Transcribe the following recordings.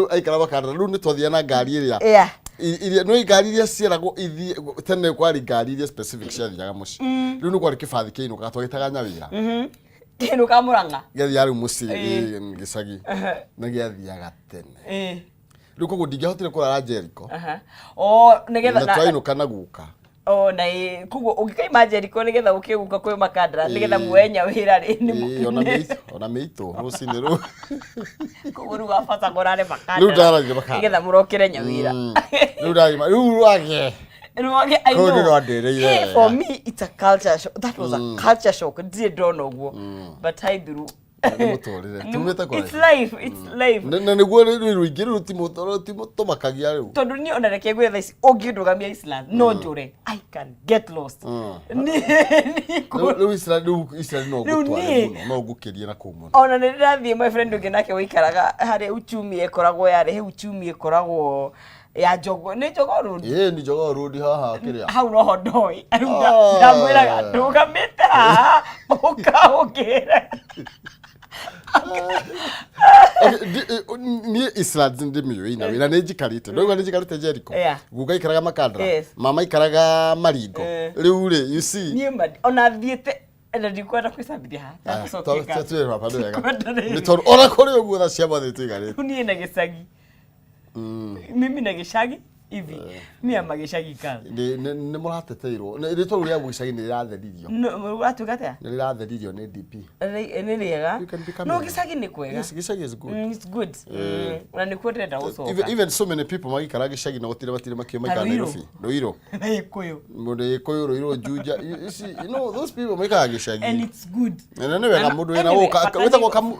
aikara bakara riu ni twathia na ngari iria iria no ngari iria ciaragwo ithi tene kwari ngari iria specific ciathiaga muci riu ni kwari kibathi kiinu gatwagitaga nyawira kinu kamuranga gathia riu muci gicagi na giathiaga tene riu koguo ndingihotire kurara Jericho nigetha na twainu kana guka na kugo ukikaima Jericho nigetha ukiguka kwi makandara nigetha muenya wira ri ni ona meito rucini ru kugo ru afata gorare makandara nigetha murokire nyawira ru rwage I know. Hey, for me it's a culture shock. That was a culture shock. Did don't know but I do. It's life, na niguo ruingiru timo makagia riu tondu ni ona reke gwetha ici ungiundugamia Island no njure I can get lost riu Island no gutware muno no gukiria na kumu ona ni ndathie my friend ungi nake wikaraga hari uchumi ekoragwo yari he uchumi ekoragwo ya jogo ni jogo road ni jogo road haha kiria hau no hodoi ndamwiraga ndugamite haha ukaukira ni Island ndimio ina wira ni jikarite no ni jikarite Jericho guga ikaraga makandara mama ikaraga maringo riu ri you see ni ona thiete ena ndikwenda kwisambithia ha gusokeka tatu hapa ndo wega ni tor ora kuri uguo tha cia bathe tuigarite ni na gicagi mimi na gicagi hivi mimi amagicagi kazi ni murateteirwo ni toru ya gicagi ni ratheririo no uratugata ni ratheririo ni DP ni riega no gicagi ni kwega gicagi is good it's good na ni kwenda uso even so many people magikara gicagi na gutire batire makio maikara Nairobi Roiro koyo mundu koyo Roiro Juja you know those people maikara gicagi and it's good na ni wega mundu ina woka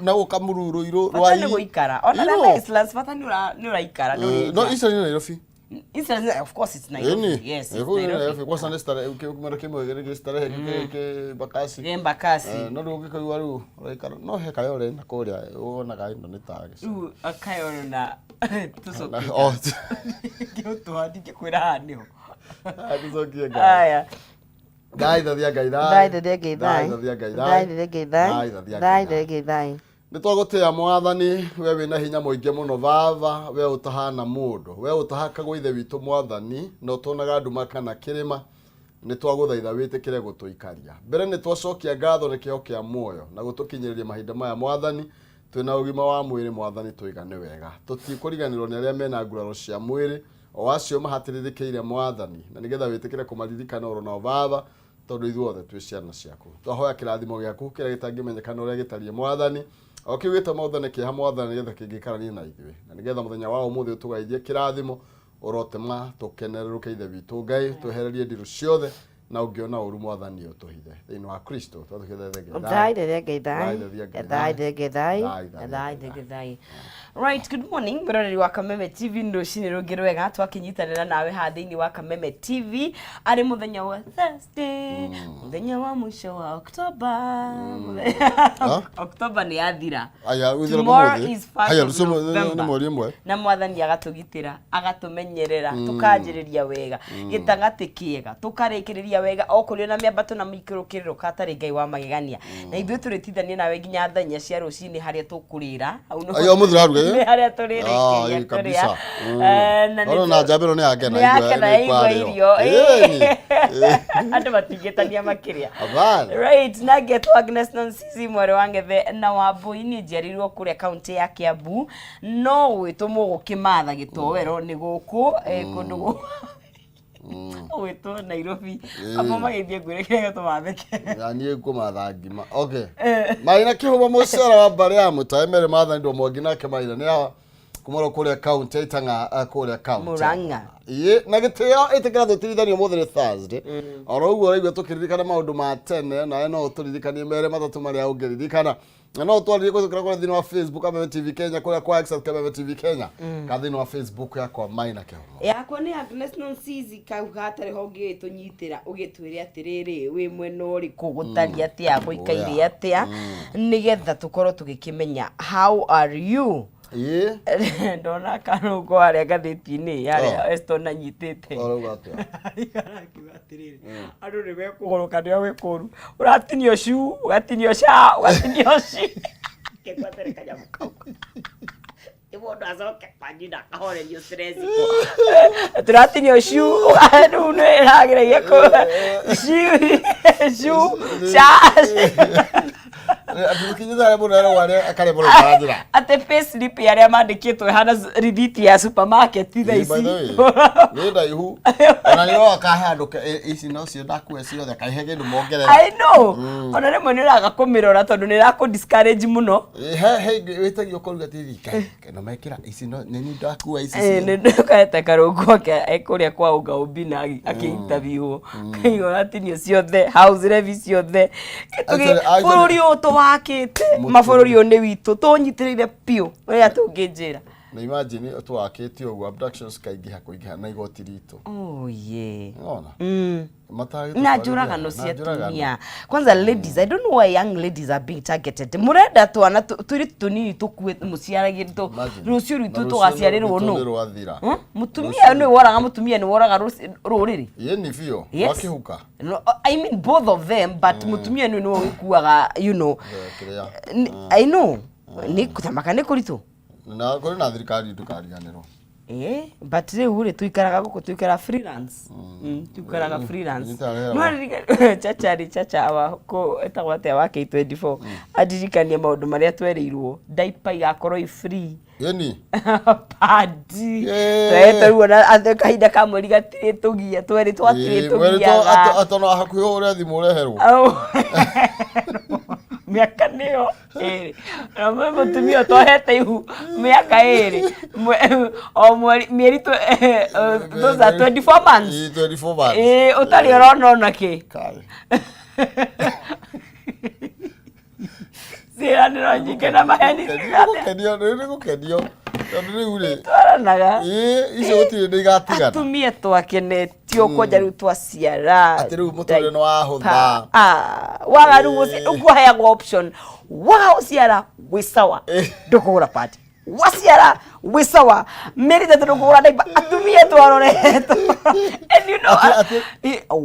na woka mururu Roiro rwai ni goikara ona na Islands fatani ni uraikara no isa ni Nairobi of course it's Nairobi. Yes. Nairobi. Kwa sana stare ukimara kimwe stare ke bakasi. Bakasi. No ndo ke waru raikara no he kayo re na koria wona ga indo ni tage. Akayo na tuso. Oh. Kyoto hadi ke kwira hani ho. Tuso kia ga. Aya. Dai da dia gai dai. Dai da dia gai dai. Dai da dia gai dai. Dai da dia gai dai. Dai da dia gai dai. Nitwagutia mwathani we wina hinya muingi muno baba we utahana mundu we utahakagwo ithe witu mwathani no tonaga nduma kana kirima nitwaguthaitha witikire gutuikaria mbere nitwacokia ngatho nikio kia muoyo na gutukinyiriria mahinda maya mwathani twina ugima wa mwiri mwathani tuigane wega tutikuriganirwo ni aria mena nguraro cia mwiri o acio mahatiririkeire mwathani na nigetha witikire kumaririkana oro na baba tondu ithuothe twi ciana ciaku twahoya kirathimo giaku kiria gitangimenyekana uria gitarie mwathani okiwita mauthane kia mwathani nigetha kingikarania na ithuĩ na nigetha muthenya wa umuthi tugaithie kirathimo urotema tukenereruke ithe witu Ngai twehererie ndiru ciothe na ungiona uru mwathani utuhithe thiini wa Kristo Right, good morning. Miroreri wa Kameme TV ndoshini rugiro wega twakinyitanira nawe ha thiini wa Kameme TV ari muthenya wa Thursday muthenya wa mwisho wa October October ni yathira tomorrow is first November na mwathani agatugitira agatumenyerera tukanjiriria wega gitagati kiega tukarikiriria wega okurio na miambato na mikirukiriro katari Ngai wa magegania na ithuĩ turitithanie nawe nginya thenya cia rucini haria tukurira ayo muthiraruga haria turirĩkĩria kabisa na njambĩro nĩ akena igua irio andũ matingĩtania makĩria right na ngetwo Agnes Nonsizi mwere wa Ngethe na Wambui nĩ njiarirwo kũrĩa kaunti ya Kiambu no gwĩtũmwo gũkĩmatha gĩtowero nĩ gũkũ kũndũ wito Nairobi apo magithie ngwĩrĩkĩre gũtũmatheke yani ngũmatha ngima okay maina kĩhũma mũcera wa mbare ya mũtaemere mathani ndo mwangi nake maina nĩ kumoro kũrĩa kaunti itanga kũrĩa kaunti Murang'a na gĩtĩo ĩtĩkĩra tũtirithanio mũthĩ nĩ Thursday oro ũguo raigua tũkĩririkana maũndũ ma tene na no tũririkanie mere matatũ marĩa ũngĩririkana na no twarĩrie kũrĩa thĩinĩ wa Facebook Kameme TV Kenya kũrĩa kwa X Kameme TV Kenya ka thĩinĩ wa Facebook yakwa maina kĩhũma yakwa nĩ Agnes Nonsizi kauga atarĩ ho ũngĩtũnyitĩra ũgĩtwĩre atĩrĩrĩ wĩ mwena ũrĩkũ gũtaria atĩa gũikaire atĩa nigetha tũkorwo tũgĩkĩmenya how are you ndona kanungo aria gathĩti-inĩ yaria Eston anyitĩte ikarakiuga atĩrĩrĩ andũ nĩ mekũgũrũka nĩo wĩkũru ũratinio ciu ũgatinio ca ũgatinio ci kĩgwatere kanyamũ kau Ibondo azoke panyina kahore ni stress ko. Turatini oshu anu ne lagre yako. Shu shash. Atukinyira bora wale akare bora kajira. Ate payslip ya mandikitwe hana receipt ya supermarket tha ici. Wenda ihu. Ona niyo akahanduka ici no cio ndakuwe cio thaka ihege ndumongerera. I know. Ona remwe niraga kumirora tondu nirako discourage muno. Wetagio kuruga tirika. No mekira ici no nini ndakuwa ici. Ni ndukaete karungu ke ekuria kwa uga ubina aki-interview. Kayo atinio ciothe house review ciothe. Bururi uto wakite mabururi one witu tunyitirire pio we atunginjira na imagine twakite ogwo abductions kaingiha kuingiha na igoti ritu ona na njuragano cia tumia kwanza ladies I don't know why young ladies are being targeted murenda twana turi tunini tukue muciaragire to rucio ritu tugaciarirwo no mutumia ni woraga mutumia ni woraga ruriri yeni fio wakihuka I mean both of them but mutumia ni wikuaga you know I know ni kutamaka ni kuritu na kuri na thirikari tukariganirwo but riu ri tuikaraga guku tuikara freelance tuikaraga freelance chacha wa ko etagwate wa K24 adirikania maundu maria twerirwo diaper igakorwo i free yeni padi tweruona athe kahinda ka mweri gatire tugia tweri twatire tugia atono hakuyo uri thimu ureherwo miaka niyo na mwe tumio tohete ihu miaka o mweri mieri those are 24 months 24 months utari orona ki kai Sira niro njike na maheni gukenio tondu uri twaranaga icio gutire ndigatigana atumia twakenetio koja riu twaciara ati riu muture no wahutha waga riu ukuheagwo option waga uciara wisawa ndukugura pati wasiara wisawa merita ndukugura daiba atumia twaroretwo and you know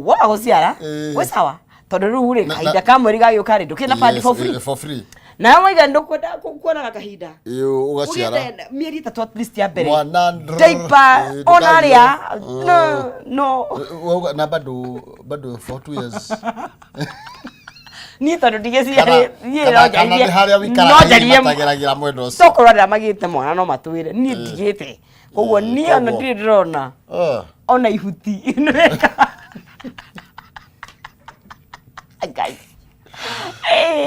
waga uciara wisawa tondu riu ri kahinda ka mweri gagiuka ri ndukina padi for free na waiga ndukwenda kuona kahinda ugaciara mieri 3 at least ya mbere mwana daipa onaria no na bado 4 years ni tondu ndigeci no jarie matageragira mwendo ucio tokorora magite mwana no matwire ni ndigite koguo ni ona ndirona ona ihuti guys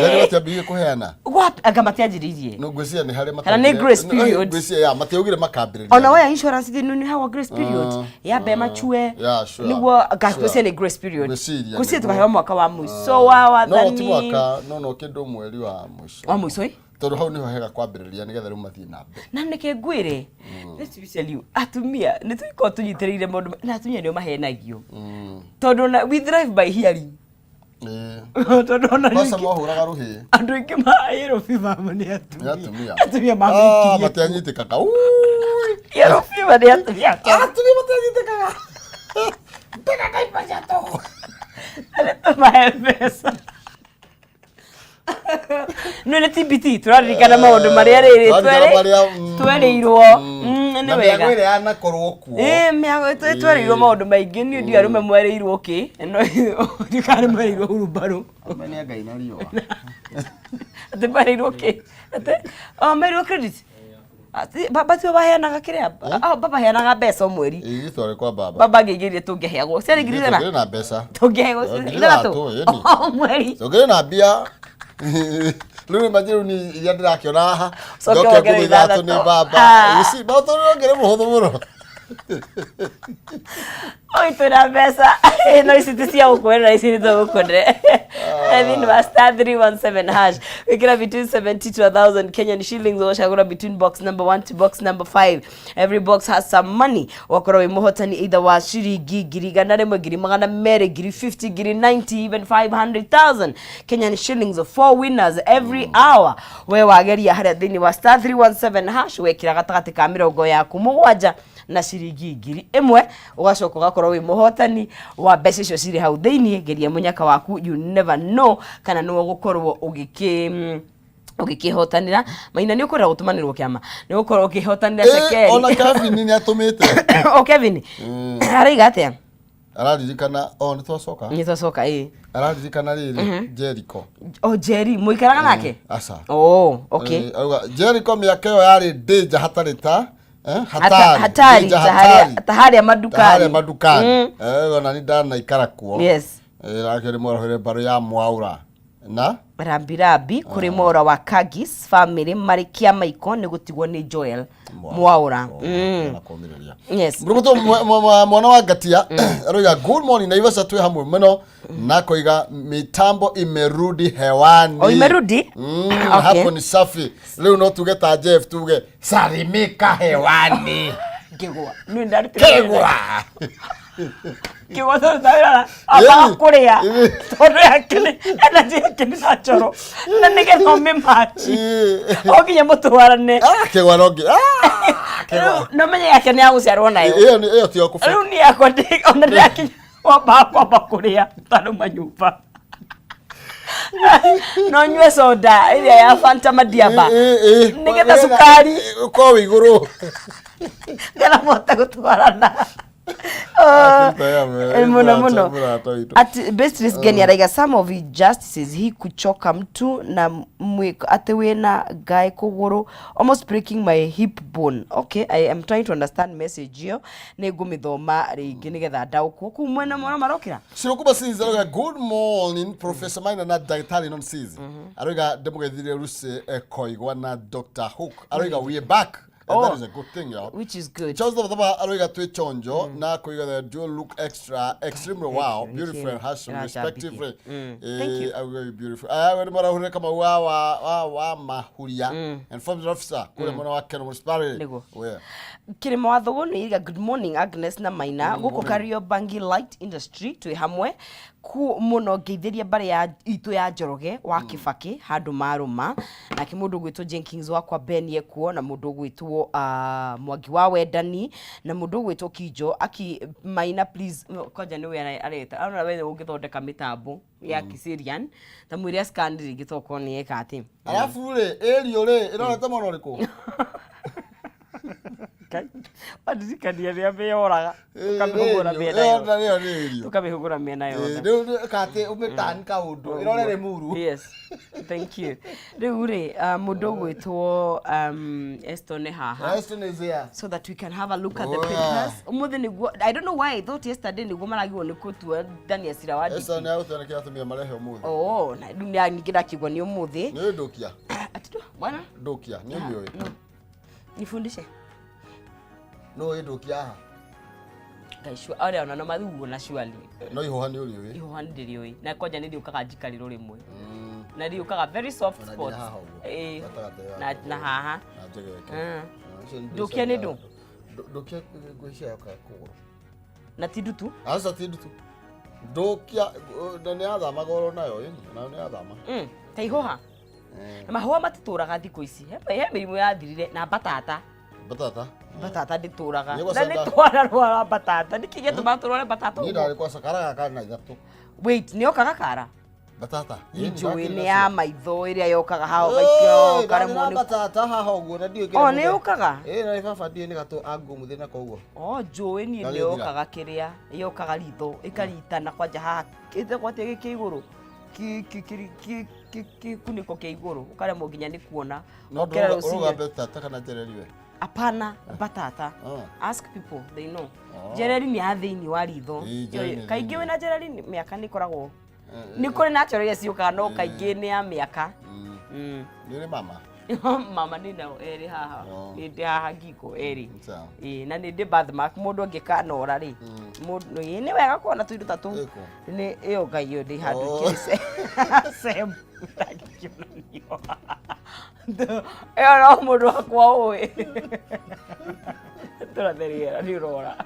yani watiambie kuheana what agamatianjiririe no gwisia ni hari kana ni grace period gwisia ya matiugire makambire ona waya insurance ni hawa grace period ya be machue niguo gwisia ni grace period gwisia tukahewa mwaka wa mwiso wa wathani no ti mwaka no kindu mweri wa mwiso tondu hau niho hega kwambiriria nigetha riu mathie na mbere na nike ngwire let's be tell you atumia ni tuiko tunyitiriire mundu na atumia nio mahenagio tondu na we thrive by hearing basa mohuraga ruhi andu ingi yellow fever ni atumia mamiki matianyitikaga yellow fever ni atumia matianyitikaga tena kaipa jato ale pesa no ni TBT turaririkana maundu maria riri twerirwo ni wega ngwire ana korwo kuo miago twerirwo maundu maingi ni ndio arume mwerirwo ki no ndikari mwerirwo urumbaru amani ngai na rio ate mwerirwo ki ate mwerirwo credit ati baba tio baheanaga kiria baba heanaga mbeca mweri itware kwa baba ngigirie tungiheagwo ciari ngiri na na mbeca tungiheagwo ithatatu mweri tungire na mbia Lulu majiru ni iria ndirakiona haha ndoke ngiri ithatu ni baba isi bautoro ngire muhuthu muno oi tura mbeca no isi tisia ukwenda isi ni tugukwende Evin was star 317 hash. We get between 70 to 1,000 Kenyan shillings. Washagura between box number 1 to box number 5. Every box has some money. Wakora we mohotani either wa shiringi giri ganare mo giri magana mere giri 50 giri 90 even 500,000 Kenyan shillings. 4 winners every hour. We wageria haria thini wa star 317 hash. We kira gatagati ka mirongo yaku mugwanja na shiringi ngiri imwe ugacoka ugakorwo wi muhotani wa mbeca icio ciri hau thiini geria munyaka waku you never know kana no gukorwo ugiki ugikihotanira maina ni ukorera gutumanirwo kiama ni ukorera ukihotanira Shekeri ona Kevin ni atumite o Kevin araiga atia araririkana ni twacoka araririkana riri Jericho Jerry muikaraga nake asa okay Jericho miaka yo yari danger hatarita hatari tahari ya madukani ona ni ndana ikara kuo yes rakere morohere baro ya Mwaura na Rambirambi kuri mora wa Kagis family mari kiama iko ni gutigwo ni Joel Mwaura yes mruguto mwana wa Gatia aroga good morning na ivasa tu hamwe meno nako iga mitambo imerudi hewani imerudi hapo ni safi leo no tugeta Jeff tuge salimika hewani kigwa ni ndari kigwa kiwa tawira apa kuria todo yakini energy yakini na choro na nige no me match okinya mutwarane kigwa nogi kigwa no menye yakini aguciarwo nayo iyo ti okufa riu ni yakodi ona yakinya waba kuria tano manyumba no nywe soda ile ya Fanta Madiaba nigeta sukari ko wiguru kana mota gutwarana Muno at best risk gani araiga some of injustices he kuchoka mtu na atewe na guy kuguru almost breaking my hip bone. Okay, I am trying to understand message hiyo negumithoma ringi nigetha ndauko ku mwena mwana marokira sirokuba siza araiga good morning Professor Maina na Daktari non sizi araiga ndemugethire ruse koigwa na Dr. Hook araiga we back. And that is a good thing, y'all. Which is good. Charles of the Aroga to chonjo, na koiga the dual look extremely wow, beautiful and handsome, respectively. Thank you. Very beautiful. I went mara hune kama wa mahuria and from the officer kule mwana wa Kenya municipality. Where? Kire mwathogo ni iga good morning Agnes na Maina guko Kariobangi light industry twi hamwe ku muno ngeithiria bare ya itu ya Njoroge wa Kibaki handu maruma na kimundu gwitwo Jenkins wakwa Benie kuo na mundu gwitwo Mwangi wa Wendani na mundu gwitwo Kijo aki Maina please koja ni we areta ana wewe ungithondeka mitambo ya Kisirian ta mwiri scan ngitoko ni eka ati alafu ri erio ri irorete mono riku Wadizikania ria meyoraga ukamihugura miena yo ukamihugura miena yo kate umetani ka undu irorere muru yes thank you riu ri mundu gwitwo Estone haha Estone is here so that we can have a look at the papers umuthi niguo I don't know why I thought yesterday niguo maragirwo ni kutua Daniel Sirawadi Estone agutana kia tumia marehe umuthi na dunia ngigira kigwa ni umuthi ni ndukia atitu bwana ndukia ni mioyo nifundishe no ndukia ha gaishwa ore ona no mathugo na shwali no ihohani uri wi ihohani ndiri wi na koja ni ukaga njikariro rimwe na ri ukaga very soft spot na haha na njegeke ndukia ni ndu ndukia gwisha yoka kuguru na tidutu asa tidutu ndukia ndane athama goro nayo na ne athama ta ihoha na mahua matituraga thiko ici he mirimu yathirire na batata ndituraga na ni twararwa batata nikige tumaturore batata ni ndari kwa sakara kana ithatu wait ni okaga kara batata njui ni ya maitho iria yokaga hao gaikio kare moni batata haha uguo na ndio kire ni yokaga na baba die ni gato angu muthina kwa uguo njui ni yokaga kiria yokaga ritho ikaritana kwanja haha ite kwatie giki iguru kuniko ke iguru ukaremo nginya ni kuona okera rusiga batata kana jereriwe apana batata ask people they know jereri ni athini wa ritho kaingi wina jereri miaka ni koragwo ni kuri naturally ciuka no kaingi ni ya miaka ni mama mama ni na eri haha ni haha ngiko eri na ni de birthmark mundu ngikana ora ri mundu ni wega kuona tuiru tatu ni iyo gaio ndi handu kise sem takionio no mundu akwa ui turatheria ni rora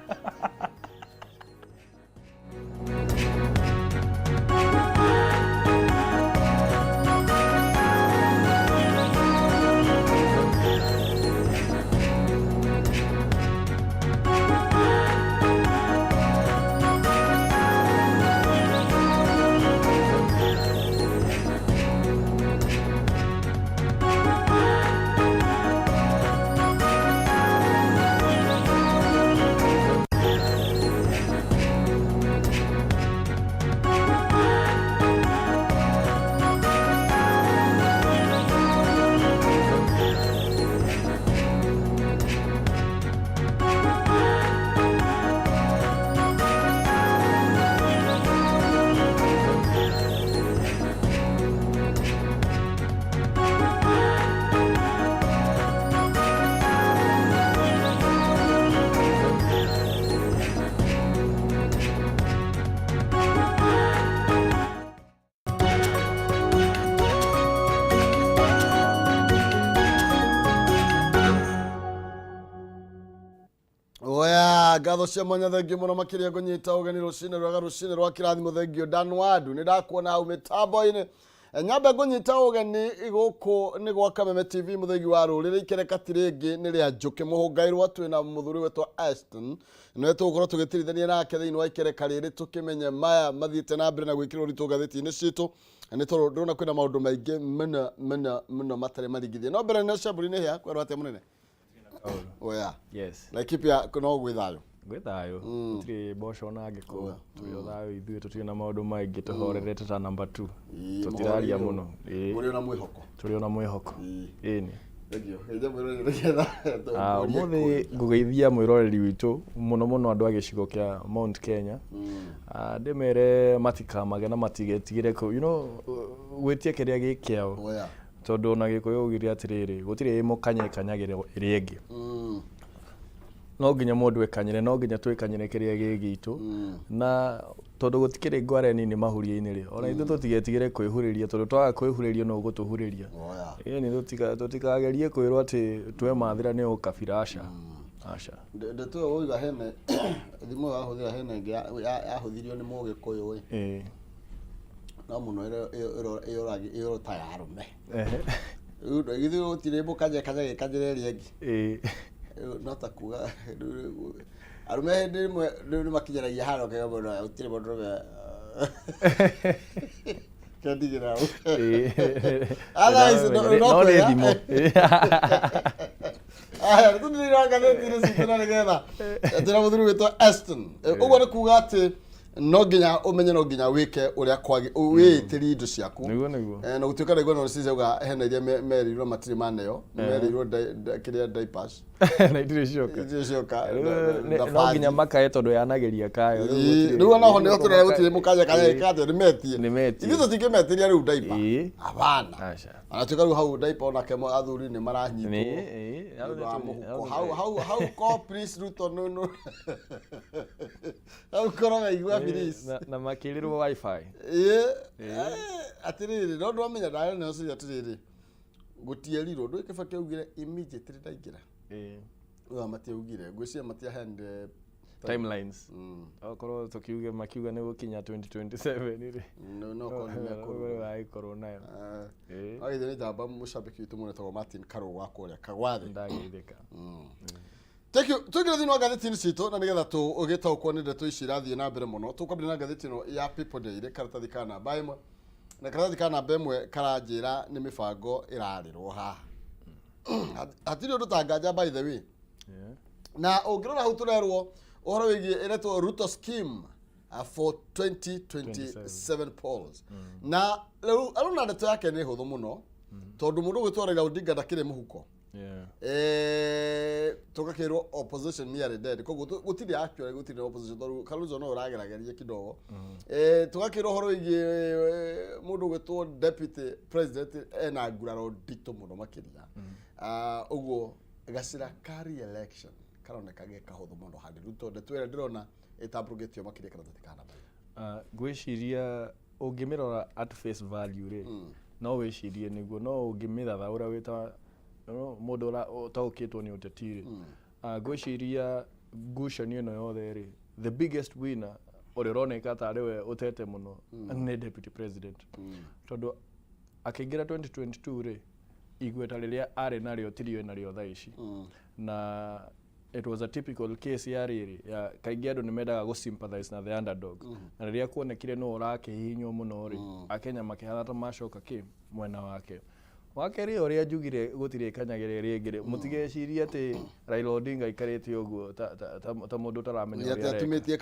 Oya gatho cia mwanya thengio muno makiria kunyita ugeni rucine rwa kirathimo thengio Danwadu ni ndakuona hau mitambo-ini nyambe kunyita ugeni iguku ni gwa Kameme TV muthengi wa rurire ikereka tiringi ni ria njuki muhungairwa twina muthuri wetwa Aston no tugukorwo tugitirithania nake thiini wa ikereka riri tukimenye maya mathiite na mbere na gwikirwo ritu gatheti-ini citu ni tondu ndona kwina maundu maingi muno matare marigithie no mbere na camburi ni hia kwerwo atia munene. Oya. Yes. Like ipia kuno gwithayo. Gwithayo. Tutire bosho na ngiko. Tuyo thayo ithuĩ tutire na maundu maingi tuhorerete ta number 2. Tutiraria muno. Muri ona mwihoko. Turi ona mwihoko. Ĩni. Thegio. Ĩje mwiroreri nigetha. Muthi ngugeithia mwiroreri witu muno andu a gicigo kia Mount Kenya. Ndimere matikamage na matigetigire ko gwitie kiria gikiao. Oya. Tondu na gikuyu ugire atiriri gutire imukanye kanyagire iri ingi no nginya mundu ekanyire no nginya twikanyire kiria gigitu na tondu gutikire ngware nini mahuria-ini ri ona ithu tutigetigire kwihuriria tondu twaga kwihuriria no gutuhuriria ni tutikagerie kwirwo ati twe mathira ni ukabirasha aca ndeto uiga hene thimu yahuthira hene ingi yahuthirio ni mugikuyu wi no muno iyo ta yarume githu utire mukaje kaje kajireri engi no ta kuga arume ndi makinyaragia haro ke bono utire bono kandigira otherwise no thimo tu ndi ranga ndi sitana nigetha tira muthuri witwa Aston uguo ni kuga ati no nginya umenye no nginya wike uria kwagi witiri indo ciaku niguo na gutuika niguo no ciuga hena iria merirwo matiri maneyo merirwo kiria diapers na itire cioka no nginya makae tondu yanageria kayo riu ona ho ni turere gutire mukaje kaje kate ni metie ithu tingimetiria riu diaper abana ana tuika riu hau diaper ona kemo athuri ni maranyitwo hau ko please ruto no hau korona igwa na makirirwo wifi atiriri no ndwamenya ndayo no ciria atiriri gutierirwo ndu ikibake ugire immediately ndaingira uga matiugire ngwiciria matiahend timelines okorwo tukiuge makiuga ni gukinya 2027 ri no ko ai corona ai thini jamba mushabiki witu muno to Martin Karo wa kuria kagwathi ndageithika Tukira thini wa gatheti-ini citu na nigetha tu ugitaukwo ni ndeto ici irathie na mbere muno tukwambia na gatheti ino ya People Daily karatathi ka namba imwe na karatathi ka namba imwe karanjira ni mibango irarirwo haha hatiri undu tanganja by the way na ungirora hau turerwo uhoro wigie iretwo Ruto scheme for 2027 polls na riu na ndeto yake ni huthu muno tondu mundu gwitwara Odinga ndakire muhuko tukakirwo opposition nearly dead koguo gutiri actually gutiri opposition tondu Kalonzo no uragerageria kidogo tukakirwo horo wigie mundu gwitwo deputy president ena nguraro ndito muno makiria uguo gacira carry election karoneka gekahuthu muno handi Ruto ndetwere ndirona itambugetio makiria karatathi kana gwiciria ungimirora at face value ri no wicirie niguo no ungimithatha uria wita mundu utaukitwo ni utetiri gwiciria ngucanio ino yothe ri the biggest winner uri roneka ta ariwe utete muno ni deputy president tondu akiingira 2022 ri igweta riria ari nario tirio nario thaici na it was a typical case ya riri ya kaingi andu nimendaga go sympathize na the underdog na riria kuonekire no urakihinywo muno ri akenya makihana ta macoka ki mwena wake wakeri uria njugire gutire kanyagire ringire mutigeciria ati Raila Odinga ikarite uguo ta mundu taramenya uria areka atumitie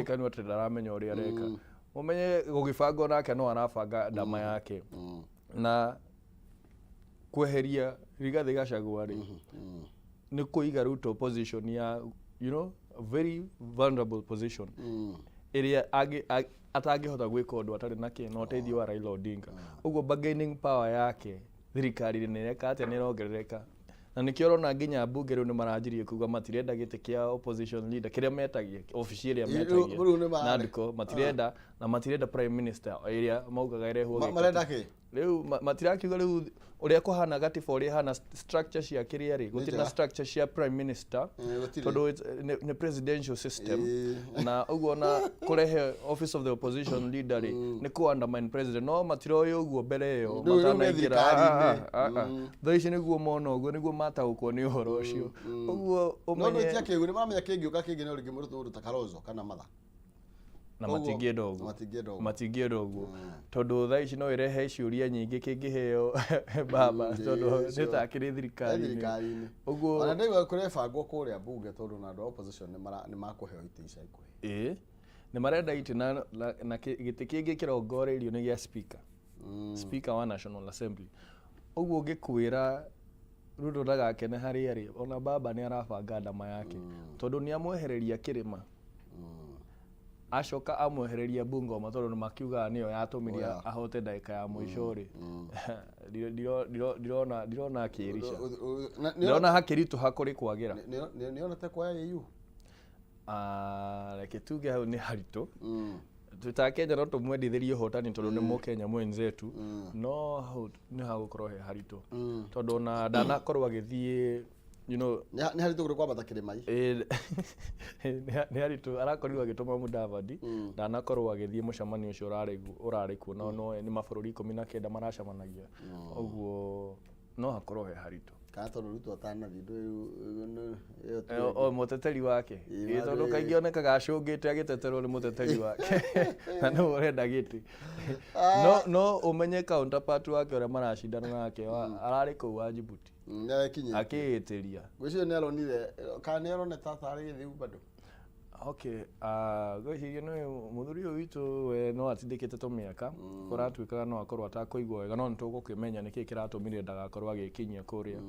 kanua taramenya uria areka umenye gugibango nake no arabanga ndama yake na kweheria Rigathi Gachagua ri ni kuiga Ruto position ya a very vulnerable position area atangihota gwika undu atari nake no teithio wa Raila Odinga uguo bargaining power yake thirikari ni reka ate ni rogerereka na nikio rona nginya bunge riu ni maranjirie kuga matirenda gite kia opposition leader kiria metagia officially metagia na ndiko matirenda na matirenda prime minister area maugaga irehwo marenda ki riu matirakiuga riu uria kuhana gatiba uria hana structure cia kiria ri gutina structure cia prime minister tondu ni presidential system na uguo na kurehe office of the opposition leader ri ni ku undermine president no matiroyo uguo mbere yo matanaingira thaici niguo mono uguo niguo mataukwo ni uhoro ucio uguo umenye no tia kigu ni maramenya kingiuka kingi ni uringi murutu ta Kalonzo kana matha na matingienda uguo tondu thaici no irehe ciuria nyingi kingiheo baba tondu nitakiri thirikari uguo ona ndigwa kurebangwo kuria bunge tondu na andu opposition ni makuheo iti ica ikuhi ni marenda iti na giti kingi kirongoreirio ni gia speaker wa National Assembly uguo ngikwira Ruto ndagakene haria ri ona baba ni arabanga ndama yake tondu ni amwehereria kirima acoka amwehereria Bungoma tondu makiuga niyo yatumiria ahote ndagika ya mwisho ri ndirona akirisha ndirona hakiritu hakuri kwagira nionete kwa EU reke tuge hau ni haritu tutakenya no tumwendithirie hotani tondu ni mukenya mwenzetu no hau ni hagukorwo he haritu tondu na ndanakorwo agithie you know ni haritu kuri kwambata kirimai ni haritu arakorirwo agituma Mudavadi ndanakorwo agithie mucamanio ucio urari kuo no ni mabururi 19 maracamanagia uguo no hakorwo he haritu kana tondu Ruto atanathi o muteteri wake tondu kaingi onekaga acungite agiteterwo ni muteteri wake na no urenda giti no umenye counterpart wake uria maracindana nake arari kuu wa Djibouti akiitiria gwicio ni aronire kana ni arone tata ari githiu bado okay gwicio ni muthuri uyu witu we no atindikite tumiaka kuratuikaga no akorwo atakuigwa wega no nitugukimenya niki kiratumire ndagakorwo agikinyia kuria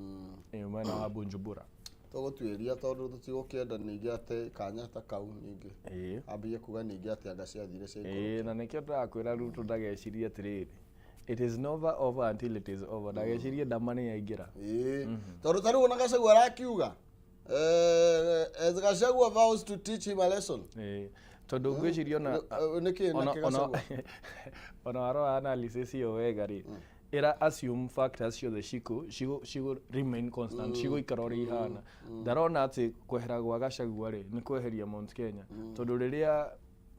mwena wa Bujumbura tugutwiria tondu tutigukienda ningi ate kanya ta kau ningi ambie kuga ningi ate anga ciathire cia na nikio ndakwira Ruto ndageciria atiriri it is never over until it is over ndageciria ndamani yaingira tondu tari wona Gachagua arakiuga as Gachagua vows to teach him a lesson tondu ngwiciria ona waro analysis yo wega ri ira assume factors ciothe cigo remain constant cigo ikarori hana ndarona ati kwehera gwa Gachagua ri ni kweheria Mount Kenya tondu riria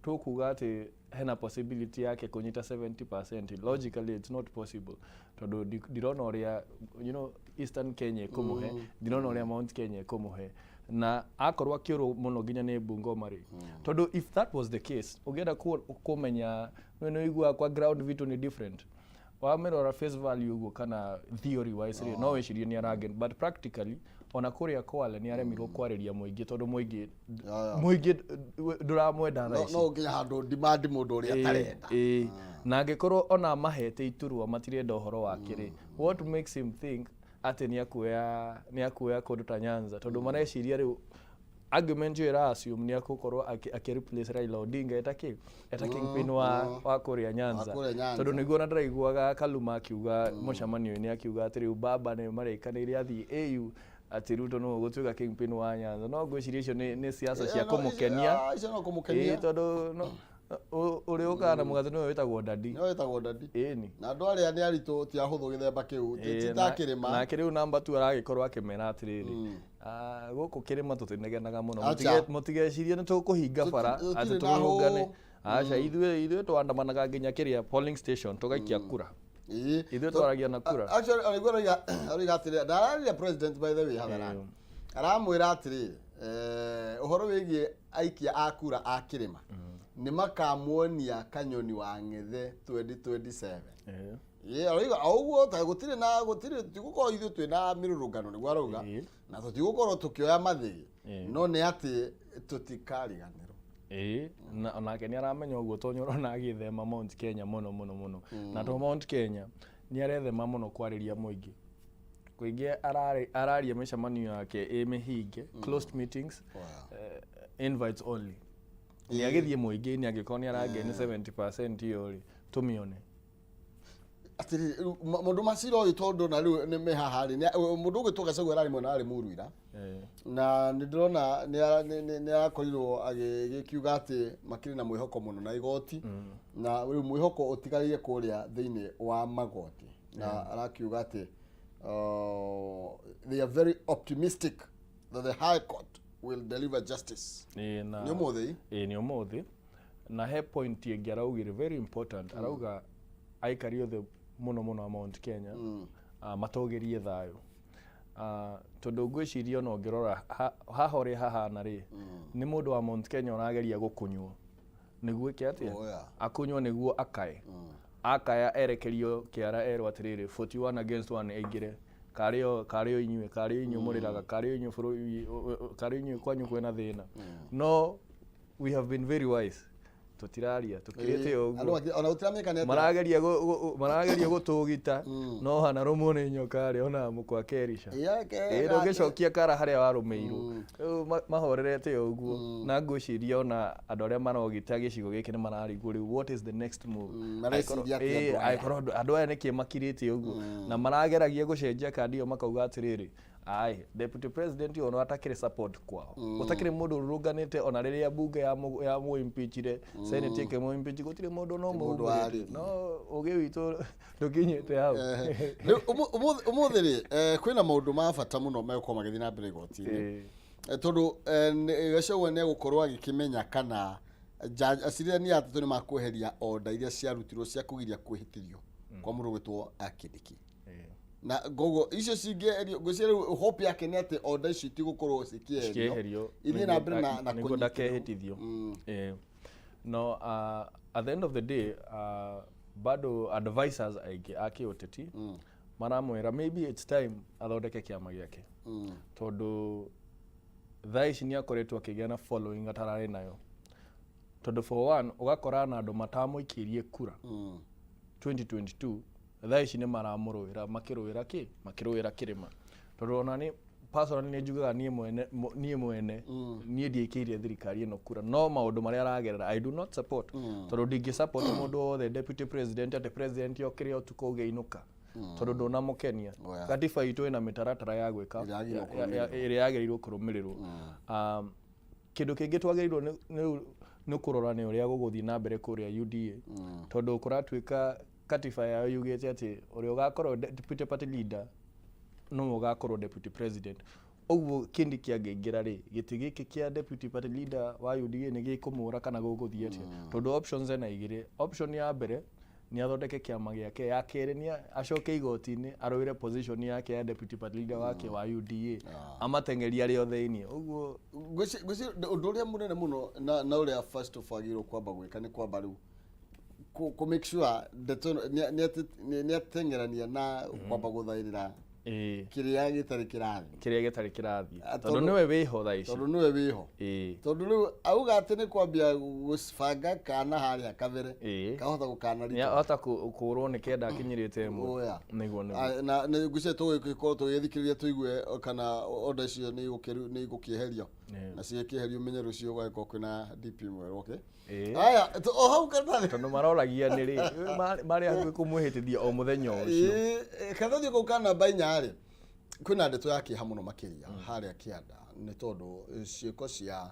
tukuga ati hena possibility yake kunyita 70% logically it's not possible tondu ndirona uria you know Eastern Kenya kumuhe ndirona uria Mount Kenya kumuhe na akorwa kiuru muno ginya ni Bungoma ri tondu if that was the case ugenda kumenya no igua kwa ground vitu ni different wamerora face value uguo kana theory wise ri no wicirie ni aragen but practically ona kuria kwale ni aremirwo kwariria muingi tondu muingi nduramwenda thaici no nginya handu demand mundu uria tarenda na angikorwo ona mahete iturwa matirenda uhoro wake what makes him think ati ni akuya kundu ta Nyanza tondu mareciria riu argument ira assume ni akukorwo replace Raila Odinga eta kingpin wa kuria Nyanza tondu niguo na ndiraiguaga Kaluma akiuga mucamanio ni akiuga ati riu baba ni marekanire athi AU ati Ruto no gutuika kingpin wa Nyanza no ngwiciria icio ni siasa cia kumukenia tondu uri ukana mugate no witagwo dadi ni na andu aria ni aritu ti ahuthu githemba kiu titakirima na kiriu number 2 aragikorwo akimera atiriri guku kirima tutinegenaga muno mutigecirie ni tukuhinga bara ati turungane acha ithuĩ twandamanaga nginya kiria polling station tugaikia kura ithuĩ twaragia na kura actually arigwa atiri ndararia president by the way hadara aramwira atiri uhoro wigie aikia akura akirima ni makamuonia kanyoni wa ng'ethe 2027 arigwa auguo ta gutiri tigukorwo ithuĩ twina mirurungano niguo arauga na tutigukorwo tukioya mathigi no ni ati tutikariganirwo nake ni aramenya uguo tonyo rona agithema Mount Kenya muno na to Mount Kenya ni arethema muno kwariria muingi kuingi araria micamanio yake mihinge closed meetings invites only ni agithie muingi ni agikorwo ni arangeni 70% iyo ri tumione atiri mundu macira uyu tondu na riu ni mehaha ri mundu ugituka cegwa rari mwena ari muruira na ndirona ni akorirwo agikiuga ati makiri na mwihoko muno na igoti na riu mwihoko utigarire kuria thiini wa magoti na arakiuga ati they are very optimistic that the High Court will deliver justice. Ni umuthi ni umuthi na he point yengi araugire very important arauga aikari othe muno Mount Kenya matogerie thayo tondu ngwiciria no ngirora haha uri hahana ri ni mundu wa Mount Kenya onageria gukunywo niguo ike atia akunywo niguo akae akaya erekerio kiara erwa atiriri 41 against 1 eigire kario inyue muriraga kario inyue buru kario inyue kwanyu kwena thina no we have been very wise tutiraria tukirete uguo ona utirameka nete marageria gutugita no hana rumune nyokari ona mukwa kerisha ndogicokia kara haria warumeirwo mahorerete uguo na ngwiciria ona andu aria marogita gicigo giki ni mararigwo riu what is the next move andu aya niki makirite uguo na marageragia gucenjia kandi yo makauga atiriri ai deputy president ono atakire support kwao utakire mundu urunganite ona riria bunge ya mu impeachire senate ke mu impeach gutire mundu no mundu no ugi witu ndukinyete hau umuthiri kwina maundu ma bata muno meko magithi na mbere gotini tondu gacogwe ne gukorwa gikimenya kana acirithania atatu ni makuheria order iria ciarutirwo cia kugiria kwihitirio kwa mundu gwitwo Akindiki na gogo icio cinge gwicira hope yake ni ati order icio tigukorwo cikieherio ithi na mbere na niguo ndakehitithio no at the end of the day bado advisors aige akioteti maramwira maybe it's time athondeke kiama giake tondu thaici ni akoretwo akigia na following atarari nayo tondu for one ugakora na andu matamuikirie kura 2022 thaici ni maramuruira makiruira kirima tondu ona ni personally ni njugaga nie mwene nie ndiekirie thirikari ino kura no maundu maria aragerera I do not support tondu ndingi support mundu wothe deputy president ate president yokire utuko ugeinuka tondu ndunamukenia katiba itu ina mitaratara ya gwika iria yagerirwo kurumirirwo kindu kingi twagerirwo ni kurora ni uria guguthii na mbere kuria UDA tondu kuratwika katiba ya yugete ati uria ugakorwo deputy party leader no ugakorwo deputy president oguo kindi kiangeingera ri giti giki kia deputy party leader wa UDA ni gikumura kana guguthii ati tondu options ena igire option ya mbere ni athondeke kiama giake ya keri ni acoke igoti-ini aroire position yake ya deputy party leader wake wa UDA amatengeria rio thiini oguo gwisi undu uria munene muno na uria first of agiro kwamba gwika ni kwamba riu ku make sure that ni atengerania na kwamba guthairira kiria gitari kirathi tondu niwe wiho thaici tondu riu auga ati ni kwambia gusbanga kana haria kabere kahota gukana rito hota kurwo ni kenda akinyirite mwe niguo na ni guce tugikorwo tugithikiriria tuigue kana order icio ni igukieherio na ciekieherio menye rucio gwako kwina DP mweru okay aya o hau kana tondu maroragia ni ri mari hakuhi kumuhitithia o muthenya ucio kathothi gukana bainyari kwina ndeto yake hamuno makiria haria kianda ni tondu ciiko cia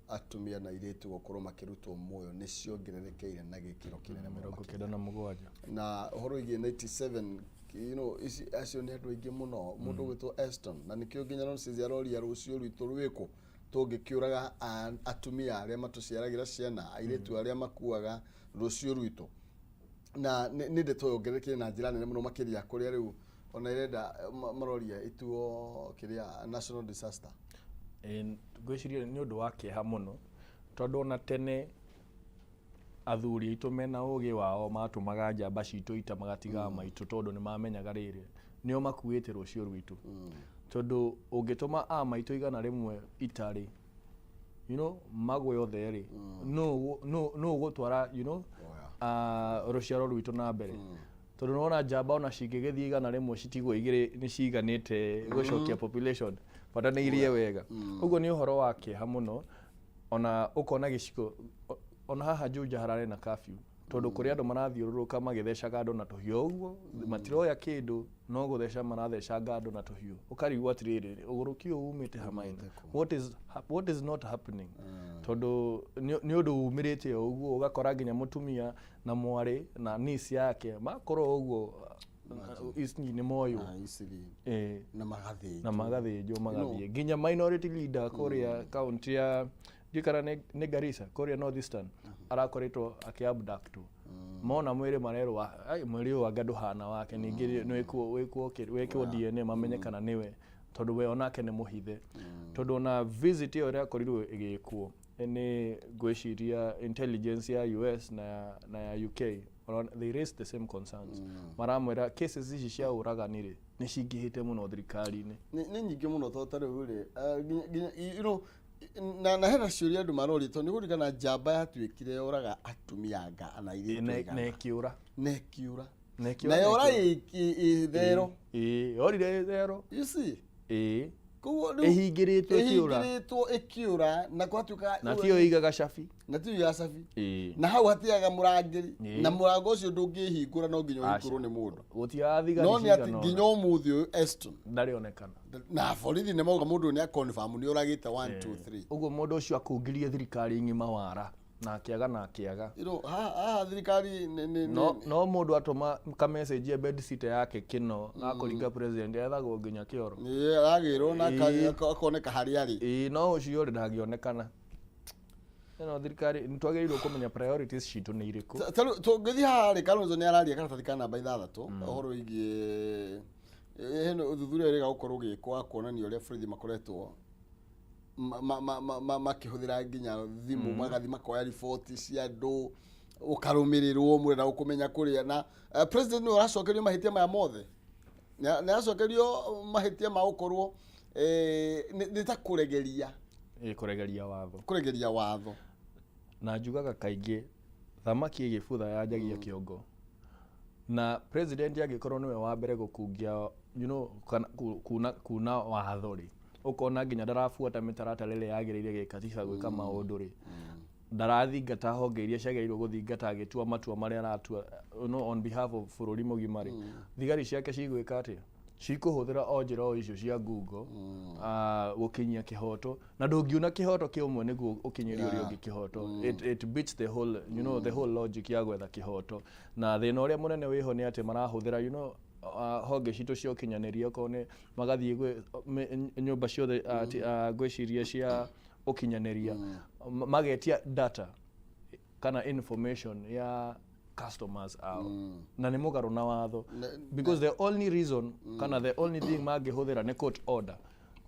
atumia na iretu gukorwo makirutwo muoyo ni ciongererekeire na gikiro kinene 97 na horo igi 97 acio ni andu aingi muno mundu gwitwo Eston na nikio nginya no cizi aroria rucio rwitu rwiko tungikiuraga atumia aria matuciaragira ciana airetu aria makuaga rucio rwitu na ni ndeto yongererekeire na njira nene muno makiria kuria riu ona irenda maroria ituo kiria national disaster gwiciria ni undu wa kieha muno tondu ona tene athuri itu mena ugi wao matumaga njamba citu ita magatiga maitu tondu ni mamenyaga riri nio makuite rucio rwitu tondu ungituma maitu igana rimwe itari magwe othe ri no gutwara ruciaro rwitu na mbere tondu nona njamba ona cingigithii igana rimwe citigwo igiri ni ciganite gucokia population pataneirie wega uguo ni uhoro wake hamuno ona ukona gicigo ona haha Juja harare na curfew tondu kuri andu marathiururuka magitheshaga andu na tuhiu uguo matiroya kindu no gutheca marathecaga andu na tuhiu ukarigwo atiriri ugurukio umite hamaina what is not happening tondu ni undu umirite uguo ugakora nginya mutumia na mwari na niece yake makorwo uguo ni moyo na magathinjo magathie nginya minority leader kuria county ya Jikara ne Garissa kuria North Eastern arakoretwo akiabduct mona mwiri marerwa ai mwiri wa gadu hana wake ningi wekwo DNA mamenyekana niwe tondu we onake ni muhithe tondu na visit iyo ria korirwo igikwo ni gwiciria intelligence ya US na ya UK they raised the same concerns maramwira cases ici cia uraganire ni cingihite muno thirikari-ini ni nyingi muno totare uri you know na hera ciuria andu marorito ni gurikana njamba yatuikire yoraga atumianga ana iri nekiura na yora ithero yorire thero you see kuwo ehingiritwo ikiura na kwatuka na tiyo igaga cabi na hau hatiaga murangiri na murango ucio ndungihingura no nginya uhikurwo ni mundu gutiathigari no ni ati nginya umuthi uyu Eston ndarionekana na borithi ni mauga mundu ni a confirm ni uragite 1 2 3 uguo mundu ucio akungirie thirikari ngima wara na akiaga thirikari no mundu atuma ka message ya bed sheet yake kino akuringa president ethagwo nginya kioro agirwo na akoneka hari ari no ucio ndangionekana no thirikari nitwagirirwo kumenya priorities citu ni iriku ngithi hari Kalonzo ni araria karatathi ka namba 6 uhoro igie heno uthuthuria iriga gukorwo gikwa kuonania uria borithi makoretwo makihuthira nginya thimu magathi makoya report cia andu ukarumirirwo mwira ukumenya kuria na president no aracokerio mahitia maya mothe ni aracokerio mahitia ma ukorwo ni ta kuregeria watho na njugaga kaingi thamaki igibutha yanjagia kiongo na president yagikorwo niwe wa mbere gukungia you know kuna watho ri ukona nginya ndarafuata mitaratara ile yagireire gikatiba gwika maundu ri ndarathingata honge iria ciagĩrĩirwo gũthingata agĩtua matua marĩa aratua on behalf of bũrũri mũgima rĩ thigari ciake cigwĩka atĩa cikuhũthĩra o njĩra o icio cia Google gũkinyia kihoto na ndũngiuna kihoto kĩmwe nĩguo ũkinyĩrie ũrĩa ũngĩ kihoto it beats the whole the whole logic ya gwetha kihoto na thĩna ũrĩa mũnene wĩho nĩ atĩ marahũthĩra honge citũ cia ũkinyanĩria kone magathiĩ nyũmba ciothe gwĩciria cia ukinyanĩria magetia data kana information ya customers ao na nĩ mũgarũ na watho because the only reason kana the only thing mangĩhũthĩra nĩ court order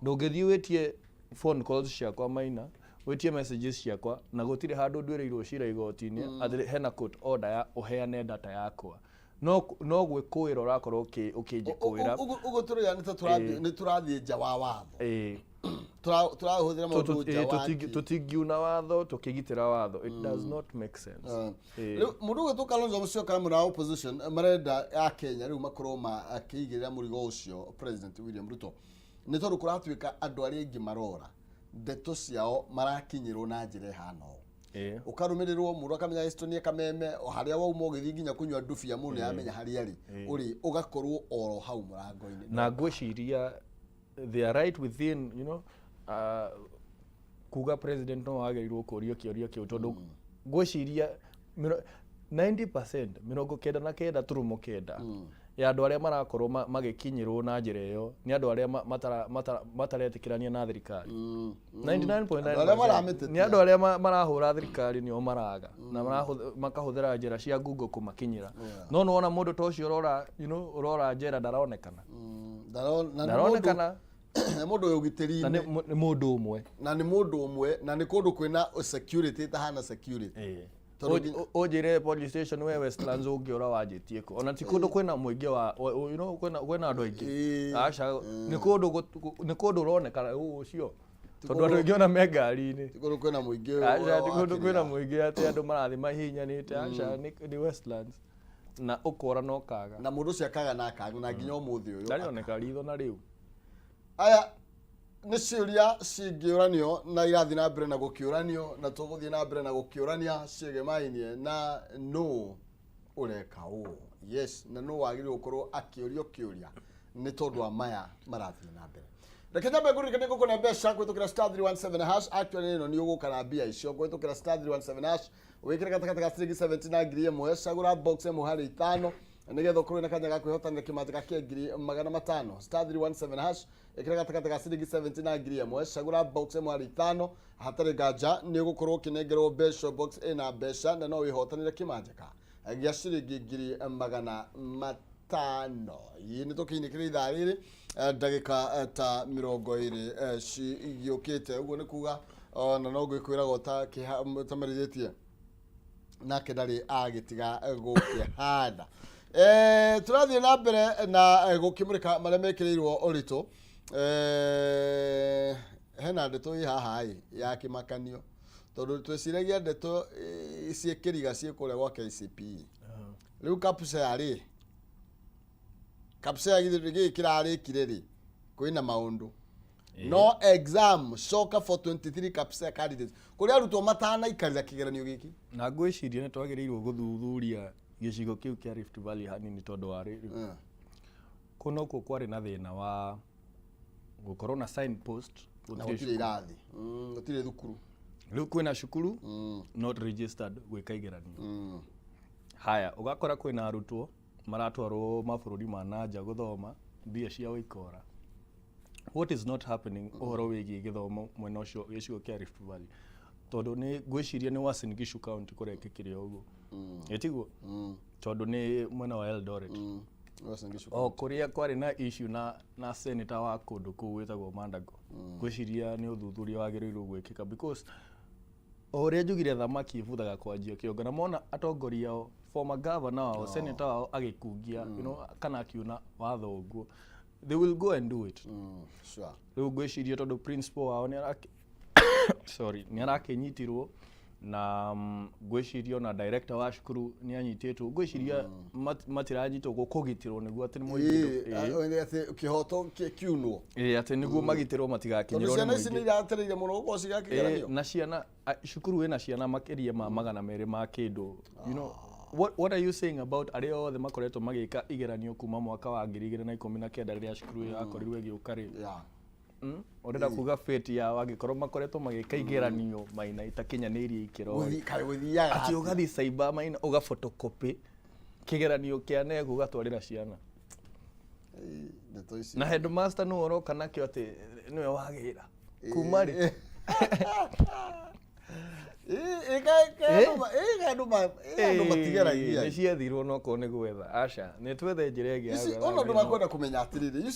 ndũngĩthiĩ wĩtie phone calls ciakwa maina wĩtie messages ciakwa na gũtirĩ handũ nduĩrĩirwo cira igoti-inĩ atĩ hena court order ya ũheane data yakwa no gwĩkũĩra ũrakorwo ũkĩnjĩkũĩra ũguo tũrĩa nĩ tũrathiĩ nja wa watho turahũthĩra maũndũ nja wa tũtingiuna watho tũkĩgitĩra watho it does not make sense mũndũ ũgwĩtwo Kalonzo Musyoka kana mũndũ wa opposition marenda ya Kenya rĩu makorwo makĩigĩrĩra mũrigo ũcio President William Ruto nĩ tondũ kũratuĩka andũ arĩa aingĩ marora ndeto ciao marakinyĩrwo na njĩra ĩhana ũũ ukarumirirwo mũndũ akamenya Estonia Kameme o haria wauma ũgĩthiĩ nginya kunywa ndubia mũndũ yamenya haria arĩ ũrĩ ugakorwo oro hau mũrango-inĩ na ngwĩciria they are right within kuga president no agĩrĩirwo kũrio kĩũria kĩu tondũ ngwĩciria 90% 99.9 ya andũ arĩa marakorwo magĩkinyĩrwo na njĩra ĩyo nĩ andũ arĩa mataretĩkĩrania na thirikari 99.9 nĩ andũ arĩa marahũra thirikari nĩo maraga na makahũthĩra njĩra cia Google kũmakinyĩra no nĩwona mũndũ ta ũcio ũrora njĩra ndaronekana mũndũ ũyũ ũgitĩri-inĩ nĩ mũndũ ũmwe na nĩ kũndũ kwĩna security tahana security ojire police station we Westlands ungiora wanjitie ko ona ti kundu kwena muingi wa kwena andu aingi acha ni kundu uroneka ucio tondu andu aingi ona me ngari-ini ti kundu kwena muingi acha ti kundu kwena muingi ati andu marathi mahinyanite acha ni Westlands na ukora no kaga na mundu cio akaga na kaga na nginya umuthi uyu ndarioneka ritho na riu aya nĩ ciũria cingĩũranio na irathi na mbere na gũkĩũranio na tũgũthiĩ na mbere na gũkĩũrania ciĩgemainie na nũ ũreka ũũ. Yes, na nũ wagĩrĩirwo gũkorwo akĩũrio kĩũria nĩ tondũ wa maya marathiĩ na mbere. Reke nyambe ngũririkanie gũkũne mbeca kũhĩtũkĩra star 317 hash. Actually ĩno nĩ ũgũka na mbia icio kũhĩtũkĩra star 317 hash, wĩkĩre gatagatĩ ga ciringi 70 na ngiri ĩmwe, cagũra box ĩmwe harĩ 5 nĩgetha ũkorwo na kanya ga kwĩhotanĩra kĩmanjĩka kĩa ngiri 500. Star 317 hash, ĩkĩra gatagatĩ ga ciringi 70 na ngiri ĩmwe, cagũra box ĩmwe harĩ 5, hatarĩ nganja nĩ ũgũkorwo ũkĩnengerwo mbeca. Box ĩna mbeca na no wĩhotanĩre kĩmanjĩka gĩa ciringi ngiri 500. Ĩĩ nĩ tũkĩinĩkĩra ithaa rĩrĩ ndagĩka ta 20 cigĩũkĩte. Ũguo nĩ kuga na no ngwĩkwĩraga ũtamarĩrĩtie nake ndarĩ agĩtiga gũkĩhanda. Tũrathiĩ na mbere na gũkĩmũrĩka marĩa mekĩrĩirwo ũritũ. Hena ndeto ĩ haha ya kĩmakanio, tondũ twĩciragia ndeto ciĩkĩriga ciĩkũrĩa gwa KCPE. Rĩu kapsa rĩ, kapsa gĩthĩ kĩrarĩkire rĩ, kwĩna maũndũ. No exam coka for 23 kapsa candidates kũrĩa arutwo matanaikarĩra kĩgeranio gĩkĩ. Na ngwĩciria nĩ twagĩrĩirwo gũthuthuria gĩcigo kĩu kĩa Rift Valley hanini tondũ wa rĩrĩ. Kũno kũ kwarĩ na thĩna wa gũkorwo na signpost, gũtirĩ irathi, gũtirĩ thukuru. Rĩu kwĩna cukuru not registered gwĩka igeranio. Haya, ũgakora kwĩna arutwo maratwarwo mabũrũri ma nanja gũthoma mbia cia wĩkora. What is not happening ũhoro wĩgiĩ gĩthomo mwena ũcio gĩcigo kĩa Rift Valley, tondũ nĩ ngwĩciria nĩ Uasin Gishu County kũrekĩkire ũguo. Ĩtiguo tondũ nĩ mwena wa Eldoret. Kũrĩa kwarĩ na issue na senator wa kũndũ kũu wĩtagwo Mandago. Ngwĩciria nĩ ũthuthuria wagĩrĩirwo gwĩkĩka because o ũrĩa njugire thamaki ibuthaga kwanjia kĩongo, na mona atongoria ao former governor wao senator wao agĩkungia kana akiuna watho ũguo, they will go and do it. Sure. Rĩu ngwĩciria tondũ principal wao nĩ arakĩnyitirwo na ngwĩciria na director wa cukuru nĩ anyitĩtwo. Ngwĩciria matiranyitwo kũgitĩrwo nĩguo atĩ nĩ mũingĩ kĩhoto kiunwo. Atĩ nĩguo magitĩrwo matigakinyĩrwo nĩ mũingĩ. Ciana ici nĩ iratereire mũno gũkorwo cigakĩgeranio. Na ciana cukuru ĩna ciana makĩria ma 200 ma kĩndũ. You know what are you saying about arĩa othe makoretwo magĩka igeranio kuma mwaka wa 2019 rĩrĩa cukuru yakorirwo ĩgĩũka rĩ. Orenda kuga fate ya wagĩkorwo makoretwo magĩka igeranio maina itakinyanĩirie ikĩro. Ati ũgathi cyber maina ũga photocopy kĩgeranio kĩa nego ũgatwarĩra ciana. Na headmaster no oroka nakĩo atĩ nĩwe wagĩra kuma rĩ. Nĩ ciathirwo no ko nĩ gwetha aca nĩ twethe njĩra ĩngĩ ya gwetha. Ona ndũ makwenda kũmenya atĩrĩrĩ,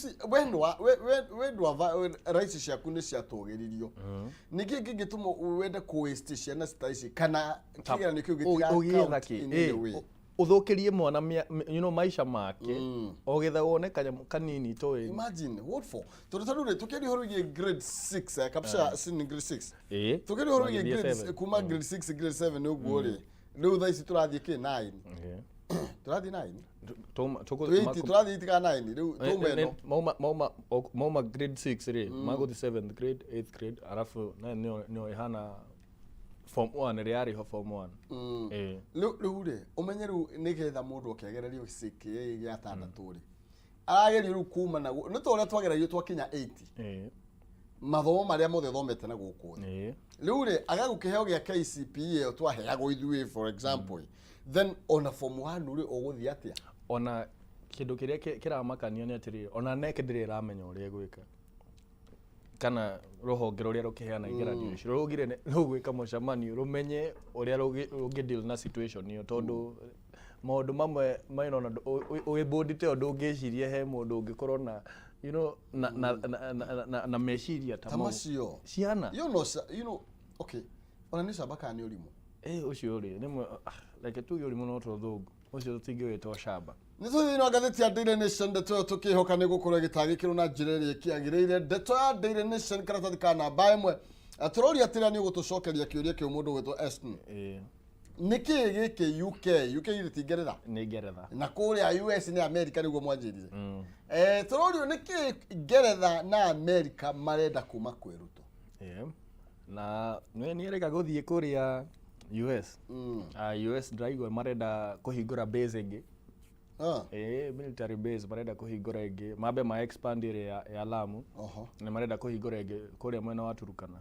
wendwa raici ciaku nĩ ciatũgĩririo. Nĩkĩ kĩngĩtũma wende kũ-waste ciana ta ici kana kĩgeranio kĩu gĩtiga ũthũkĩrie mwana maisha make o getha wone kanyamũ kanini toĩ. Imagine what for? Tondũ rĩ tũkĩrĩ ũhoro wĩgiĩ grade 6 kapsa sin grade 6. Tũkĩrĩ ũhoro wĩgiĩ grade kuma grade 6 grade 7 ũguo rĩ. Rĩu thaa ici tũrathiĩ kĩ 9. Tũrathiĩ 9. Tũrathiĩ itika 9 rĩu tũmeno. Mauma grade 6 rĩ magũthi 7th grade 8th grade arafu nĩo ihana form 1 rĩa arĩho form 1. Rĩu rĩ ũmenye rĩu nĩgetha mũndũ akĩgererio CKA gĩa 6 rĩ aragerio rĩu kuma na nĩ ta ũrĩa twageragia twakinya 80 mathomo marĩa mothe thomete na gũkũ thĩ. Rĩu rĩ agagũkĩheo gĩa KCPE ĩyo twaheagwo ithuĩ for example, then ona form 1 rĩ ũgũthiĩ atĩa? Ona kĩndũ kĩrĩa kĩramakania nĩ atĩrĩ ona neke ndĩrĩ ĩramenya ũrĩa gwĩka kana rũhonge rũrĩa rũkĩheana igeranio icio rũgire rũgwĩka mũcemanio rũmenye ũrĩa rũngĩdeal na situation ĩyo, tondũ maũndũ mamwe maina ũgĩbũndĩte ũndũ ũngĩciria he mũndũ ũngĩkorwo na na meciria ta macio ciana okay ona nĩ camba kana nĩ ũrimũ ũcio rĩ nĩmwe reke tuge ũrimũ no tũthũngũ ũcio tũtingĩwĩtwo camba. Nĩ tũthiĩ na ngathĩti ya Daily Nation, ndeto ĩyo tũkĩhoka nĩ gũkorwo ĩgĩtangĩkĩrwo na njĩra ĩrĩa ĩkĩagĩrĩire. Ndeto ya Daily Nation karatathi ka namba 1 tũroria atĩrĩa nĩ ũgũtũcokeria kĩũria kĩu mũndũ gwĩtwo Eston. niki giki UK iri ti Ngeretha ni Ngeretha na kuria US ni America niguo mwanjirire turori niki Ngeretha na America marenda kuma kwiruto na ni rega guthie kuria US US ndaigua marenda kuhingura base ingi military base marenda kuhingura ingi mabe ma expand ya Lamu ni marenda kuhingura ingi kuria mwena wa Turukana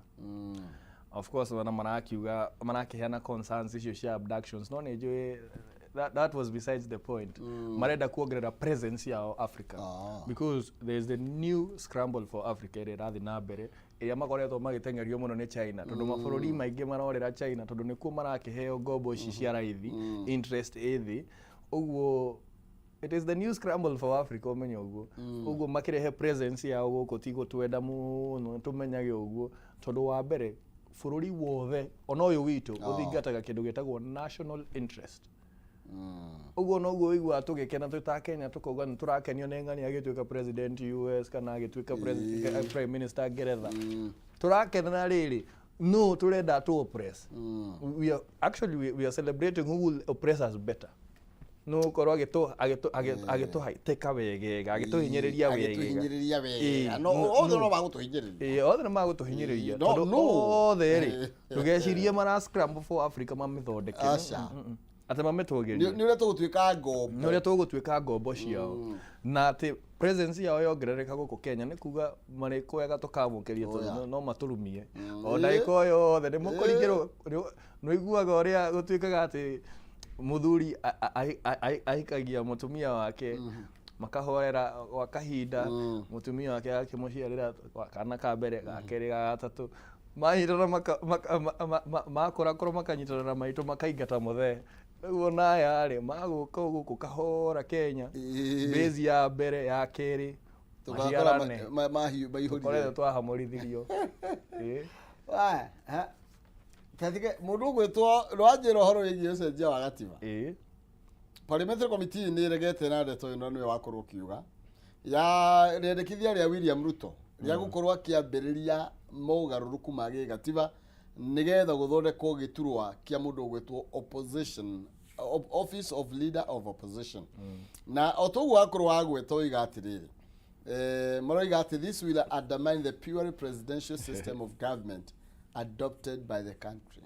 of course wana marakiuga marakiheana concerns icio cia abductions no ni that was besides the point marenda kuongerera presence ya Africa because there is the new scramble for Africa irathi na mbere iria makoretwo magitengerio muno ni China tondu mabũrũri maingĩ marorera China tondu nikuo marakiheo ngombo ici cia raithi interest ithi uguo it is the new scramble for Africa umenye uguo makirehe presence yao guku tigo twenda muno tumenyage uguo tondu wa mbere bũrũri wothe ona uyu witu uthingataga kindu gitagwo national interest uguo no guo igwa tugikena tuta Kenya tukoga turakenio ni ng'ani agituika president US kana agituika president prime minister Ngeretha turakena riri no turenda to oppress we are celebrating who will oppress us better no korwo agito haiteka wegega agituhinyiriria wegega no othe no bagutuhinyiriria othe no magutuhinyiriria othe ri tugecirie mara scramble for Africa mamithondeke ate mametwogeria ni ule tugutuika ngombo ni ule tugutuika ngombo ciao na ati presence yao yongerereka guku Kenya ni kuga mari kwega tukamukeria tondu no maturumie o ndaiko yothe ni mukuringiro no iguaga uria gutuikaga ati muthuri aikagia mutumia wake makahorera wa kahinda mutumia wake akimuciarira kana ka mbere ga keri ga gatatu mahirana makora makanyitana maito makaingata muthe uguo naya ri maguka guku kahora Kenya base ya mbere ya keri tugakorane maihurire twahamurithirio katika mundu gwitwo rwanjira horo yigie ucenjia wa gatiba parliamentary committee ni regete na ndeto ino niwe wakorwo kiuga ya rendekithia ria William Ruto ria gukorwo akiambiriria mogaruruku magi gatiba nigetha guthondekwo giturwa kia mundu gwitwo opposition office of leader of opposition na otogu wakorwo agwetwo igatiriri maroiga ati this will undermine the purely presidential system of government adopted by the country.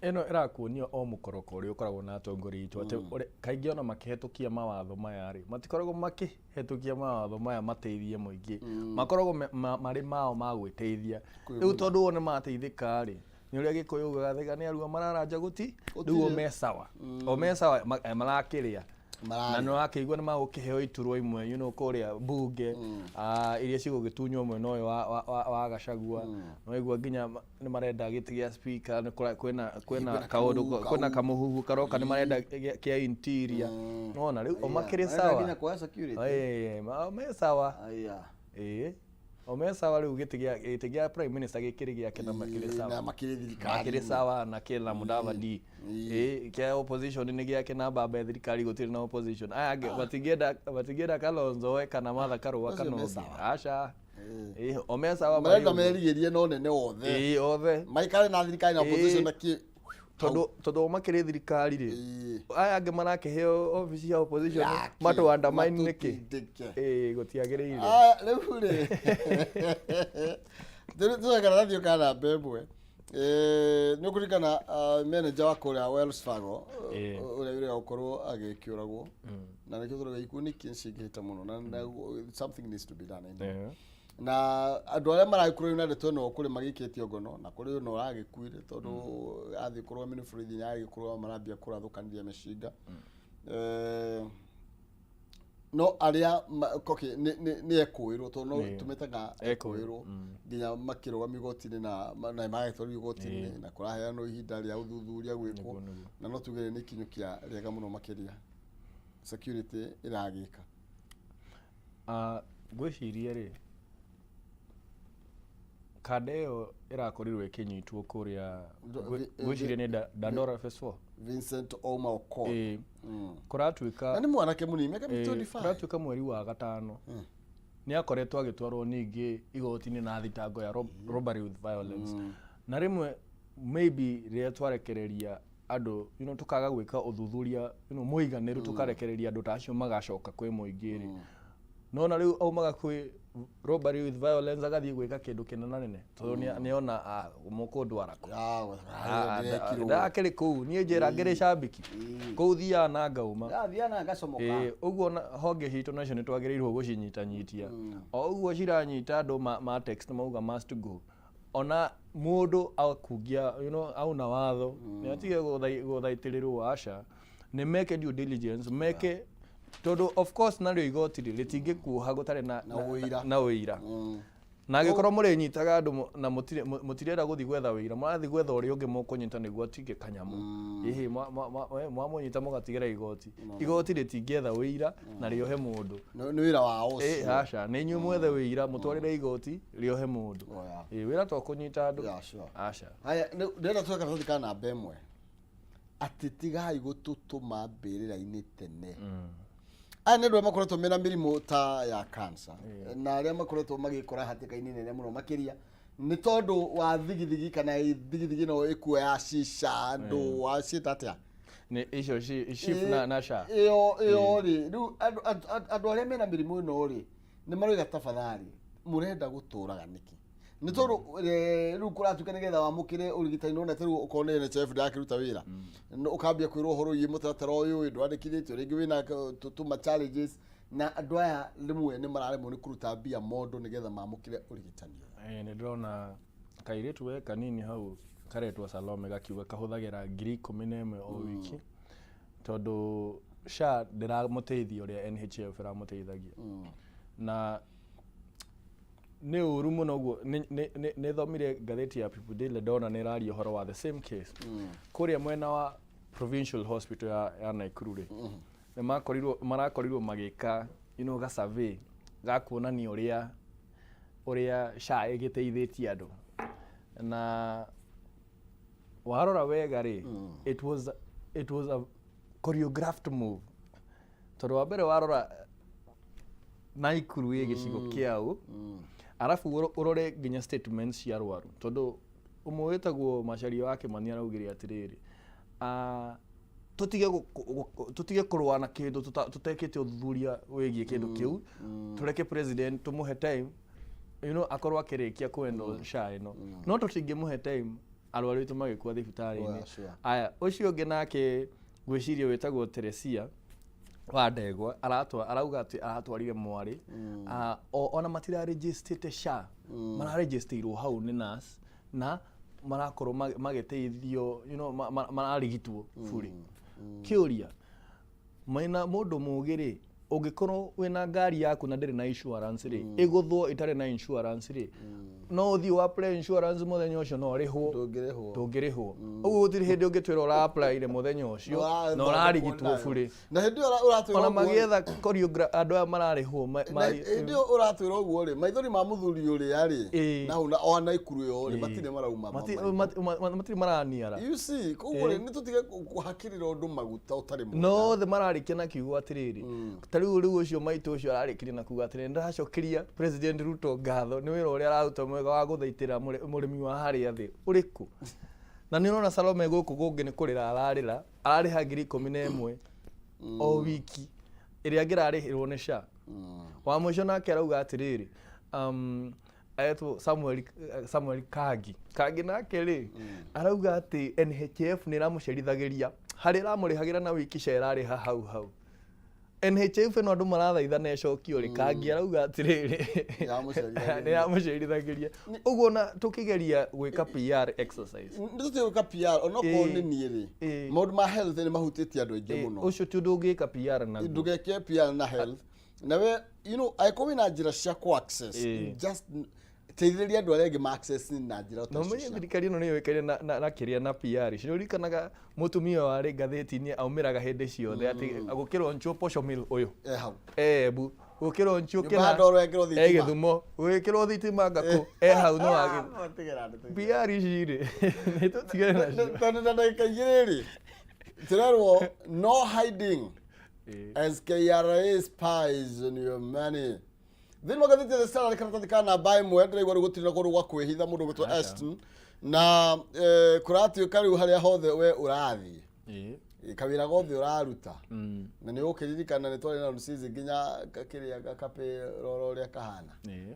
Eno irakuonio o mukoroko uri ukoragwo na atongoria itu ati kaingi ona makihetukia mawatho maya ri matikoragwo makihetukia mawatho maya mateithie muingi makoragwo mari mao ma gwiteithia riu tondu one mateithika ri ni uria gikuyu gathega ni aruga mararanja guti riu o mesawa marakiria na no akigwa ni magukiheo iturwo imwe kuria bunge iria cigugitunyo mwena uyu wa Gachagua no igwa nginya ni marenda giti gia speaker ni kwena kaundu kwena kamuhuhu karoka ni marenda kia interior nona riu o makiri sawa nginya kwa security me sawa omesawa riu giti gia prime minister gikiri giake na makiri sawa na kila Mudavadi kia opposition ni giake na baba thirikari gutiri na opposition aya batigenda Kalonzo kana Martha Karua kana aca omesawa marenda merigirie no nene othe othe maikare na thirikari na opposition na todo makire thirikari ri aya ange marakiheo office ya opposition mato undermine niki gutiagiriire riu ri turekana nathio kana mbembwe ni kurikana manager wa kuria Wells Fargo uria wira gukorwo agikiuragwo na nikio turaga ikuni kinshigita muno na something needs to be done na andu aria maraikuru na ndeto no kuri magiketio ngono na kuri no ragikuire tondu athi kurwa minifridi nya agikurwa marambia kurathukandia meshinga no aria koki ni ekuirwo to no tumetaga ekuirwo nginya makirwa migotini na magethori migotini na kuraheanwo ihinda ria uthuthuria gwikwo na no tugere ni kinyukia riega muno makiria security iragika gwiciria ri kadeo irakorirwe kinyitwo kuria gwiciria ni Dandora Festival Vincent Oma Oko kuratuika na ni mwanake munini miaka 25 kuratuika mweri wa gatano ni akoretwo agitwarwo ningi igotini na thitango ya robbery with violence na rimwe maybe ria twarekereria andå tukaga gwä ka å thuthuria muiganiru tukarekereria andå ta acio magacoka kwä muingi ri nona riu aumaga kwä robbery with violence agathie gwä ka kä ndå kä nene tondå nä ona må kå ndwara ndakä rä kå u niä njä ra ngä rä cambiki kå u thiaga na ngauma å guo honge hitå nacio nä twagä rä irwo gå cinyitanyitia o å guo ciranyita andå ma text mauga must go ona mundu akungia auna watho ni atige guthaitirwo aca ni meke due diligence meke tondu of course nario igoti ritingikuoha gutare na uira na agikorwo muri nyitaga andu na mutirenda guthi gwetha wira murathi gwetha uri ungi mukunyita niguo atige kanyamu ihi mwamunyita mugatigera igoti ritingietha wira na riohe mundu ni wira wa ucio aca ni nyu mwethe wira mutwarire igoti riohe mundu wira to kunyita andu aca haya ndenda tweka tuthika namba imwe ati tigai gututuma mbirira-ini tene ane ndo makoretwo mena mirimu ta ya cancer na aria makoretwo magikora hatika-ini nene muno makiria ni tondu wa thigithigi kana thigithigi no ikuoya shisha ndo wacita atia ni icio shift na sha iyo ri riu andu aria mena mirimu ino ri ni maroiga tafadhali murenda guturaga niki ni tondu riu kuratuka nigetha wamukire urigitani nona teru ukone NHF ndakiruta wira ukambia kwirwo horo yi mutatara uyu ndwandikithitio ringi wina tutuma challenges na andu aya rimwe ni mararemwo ni kuruta mbia mondo nigetha mamukire urigitani ni ndrona kairitu we kanini hau karetwo Salome gakiuga kahuthagira 11,000 o wiki tondu sha ndiramuteithia uria NHF iramuteithagia na ni uru muno guo ni thomire gatheti ya People Daily ndona ni rario horo wa the same case kuria mwena wa provincial hospital ya Naikuru ri ni marakorirwo magika ga survey ga kuonania uria sha igiteithitie andu na warora wega ri it was a choreographed move tondu wa mbere warora Naikuru gicigo kiao arafu urore nginya statements cia rwaru tondu umwe wetagwo Macharia wake mani araugire atiriri tutige kurwa na kindu tutekete uthuthuria wigie kindu kiu tureke president tumuhe time akorwo akirikia kwendo sha ino no tutingimuhe time arwaru itu magikwa thibitari-ini aya ucio ungi nake gwiciria wetagwo Teresia wa Ndegwa arauga ati aratwarire mwari ona matira registered sha mara registerirwo hau ni nurse na marakorwo magiteithio mararigitwo buri kiuria maina mundu mugiri ungikorwo wina ngari yaku na ndiri na insurance ri iguthwo itare na insurance ri no uthi wa apply insurance muthenya ucio no rihwo ndungirihwo uguo gutiri hindi ungitwira ura apply ire muthenya ucio no urarigitwo buri na hindi uratwira ona magietha choreograph andu aya mararihwo hindi uratwira uguo ri maithori ma muthuri uri ari na ona ikuru yo ri matire marauma matire maraniara you see koguo ri ni tutige kuhakirira undu maguta utari mu no the mararikia na kiugo atiriri riu ucio maitu ucio ararikirie na kuga atire ndacokeria president Ruto ngatho ni wira uria araruta mwega wa guthaitira murimi wa haria thi uriku na ni urona Salome guku gungi ni kurira arariha 11,000 o wiki iria ngirarihirwo ni sha wa muico nake arauga atiriri ayetwo Samuel Kangi nake ri arauga ati NHF ni ramucerithagiria hari ramurihagira na wiki sha irariha hau NHF no andu marathaitha na icokio ri Kangi arauga atiriri ni ramucerithagiria uguo na tukigeria gwika PR exercise ndutite gwika PR ono ko ni niiri maundu ma health ni mahutitie andu aingi muno ucio ti undu ungika PR na ndugeke PR na health na we aikowi na njira cia ku access just teithĩrĩria andu arĩa angĩ ma access na njĩra no menye thirikari ĩno nĩ yũĩkaine na kĩrĩa na PR cirikanaga mũtumia warĩ ngathĩti-inĩ aumĩraga hĩndĩ ciothe atĩ gũkĩrwo nchuo posho mill ũyũ hau bu gũkĩrwo nchuo kĩna Gĩthumo gwĩkĩrwo thitima ngakũ hau no PR ici rĩ nĩ tũtigane nacio tondũ ndagĩka igĩrĩ rĩ tũrerwo no hiding as KRA spies on your money. Then magathete the salary karatathi kana buy mwe ndiraigwa ri gutirira kuru gwa kwihitha mundu gwitwa Eston na kuratuĩka rĩu harĩa hothe we ũrathiĩ kawĩra gothe ũraruta na nĩ ũkĩririkana nĩ twarĩ na Rusizi nginya kakĩrĩa gakape roro ũrĩa kahana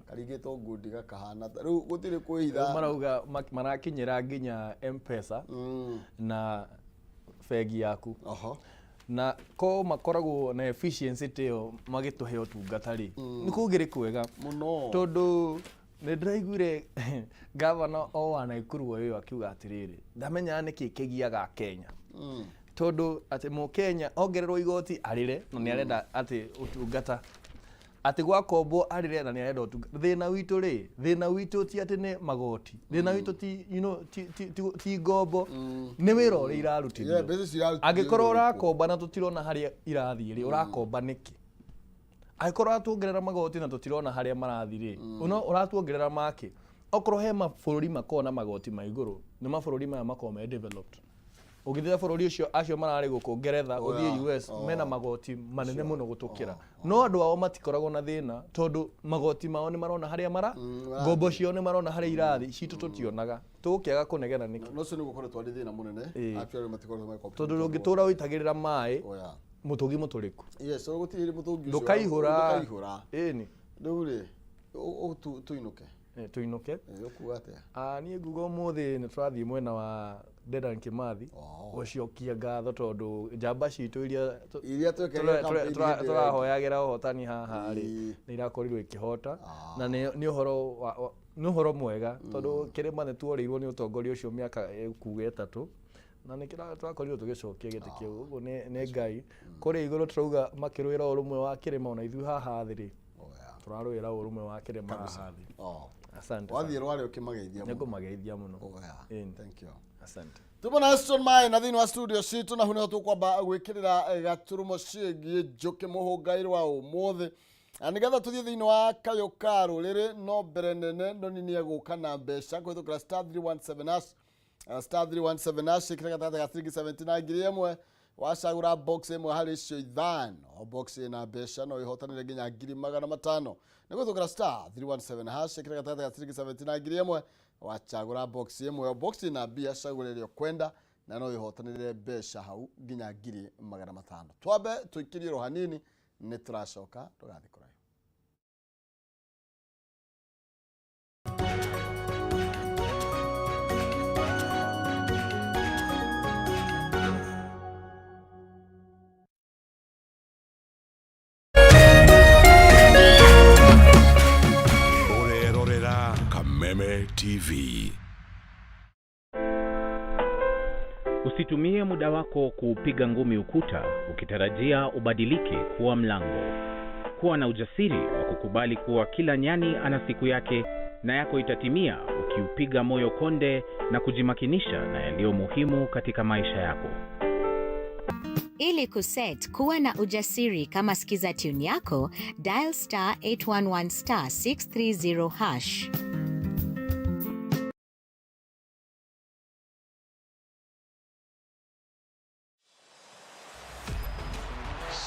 karingĩtwo ngundi gakahana rĩu gũtirĩ kwĩhitha marauga marakinyĩra nginya M-Pesa na bengi yaku na ko makoragwo na efficiency teo magĩtũhe ũtungata rĩ nĩ kũgĩrĩ kwega mũno tondũ nĩ ndĩraiguire gavana o wa Naikuru ũyũ akiuga atĩrĩrĩ ndamenya nĩkĩ kĩgiaga Kenya tondũ atĩ Mũkenya ongererwo igoti arĩre na nĩ arenda atĩ ũtungata atĩ gwakombo arĩre na nĩ arenda ũtungata thĩna witũ rĩ thĩna witũ ti atĩ nĩ magoti thĩna witũ ti ti ngombo nĩ wĩra ũrĩa irarutithio angĩkorwo ũrakomba na tũtirona harĩa irathiĩ rĩ ũrakomba nĩkĩ angĩkorwo atuongerera magoti na tũtirona harĩa marathiĩ rĩ ũratuongerera makĩ okorwo he mabũrũri makoragwo na magoti ma igũrũ nĩ mabũrũri maya makoragwo me developed ũgĩthia bũrũri ũcio acio mararĩ gũkũ Ngeretha ũthiĩ US mena magoti manene mũno gũtũkĩra no andũ ao matikoragwo na thĩna tondũ magoti mao nĩ marona harĩa ngombo ciao nĩ marona harĩa irathi citũ tũtionaga tũgũkĩaga kũnegena nĩkĩ no cio nĩ gũkoretwo arĩ thĩna mũnene actually matikoragwo magoti tondũ ũngĩtũra ũitagĩrĩra maĩ mũtũgi mũtũrĩku yes so gũtirĩ mũtũgi ũcio ndũkaihũra ĩni rĩu rĩ tuinũke tuinũke ũkuga atĩa niĩ nguga ũmũthĩ nĩ tũrathiĩ mwena wa Dedan Kimathi gũcokia ngatho tondũ njamba citũ iria tũrahoyagĩra ũhotani haha rĩ nĩ irakorirwo ikĩhota na nĩ ũhoro mwega tondũ kĩrĩma nĩ tuorĩirwo nĩ ũtongoria ũcio mĩaka kuga 3 na nĩ tũrakorirwo tũgĩcokia gĩtĩ kĩu ũguo nĩ Ngai kũrĩ igũrũ tũrauga makĩrũĩra ũrũmwe wa kĩrĩma ona ithuĩ haha thĩ rĩ tũrarũĩra ũrũmwe wa kĩrĩma haha thĩ asante wathiĩ rwarĩ ũkĩmageithia mũno nĩngũmageithia mũno thank you asante tubona Aston Mai na thĩinĩ wa studio citũ na hũnĩho tũkwamba gwĩkĩrĩra gaturumo ciĩgiĩ njũkĩ mũhũngai wa ũmũthĩ na nĩgetha tũthiĩ thĩinĩ wa kayũ ka rũrĩrĩ no mbere nene ndoni nĩ egũka na mbeca kũhĩtũkĩra star 317 hash ĩkĩra gatagatĩ ga ciringi 79 ngiri ĩmwe wacagũra box ĩmwe harĩ icio ithano box ĩna mbeca no ĩhotanĩre nginya ngiri 500 nĩ kũhĩtũkĩra star 317 hash ĩkĩra gatagatĩ ga ciringi 79 ngiri ĩmwe wachagũra box ĩmwe box ĩna mbia cagũra ĩrĩa kwenda na no ĩhotanĩre mbeca hau nginya ngiri 500 twambe tũikirie ro hanini nĩ tũracoka tũgathiĩ kũraya Kameme TV. Usitumie muda wako kupiga ngumi ukuta ukitarajia ubadilike kuwa mlango. Kuwa na ujasiri wa kukubali kuwa kila nyani ana siku yake na yako itatimia ukiupiga moyo konde na kujimakinisha na yaliyo muhimu katika maisha yako. Ili kuset kuwa na ujasiri kama sikiza tune yako, dial star 811 star 630 hash.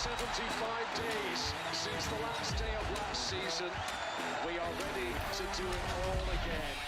75 days since the last day of last season. We are ready to do it all again.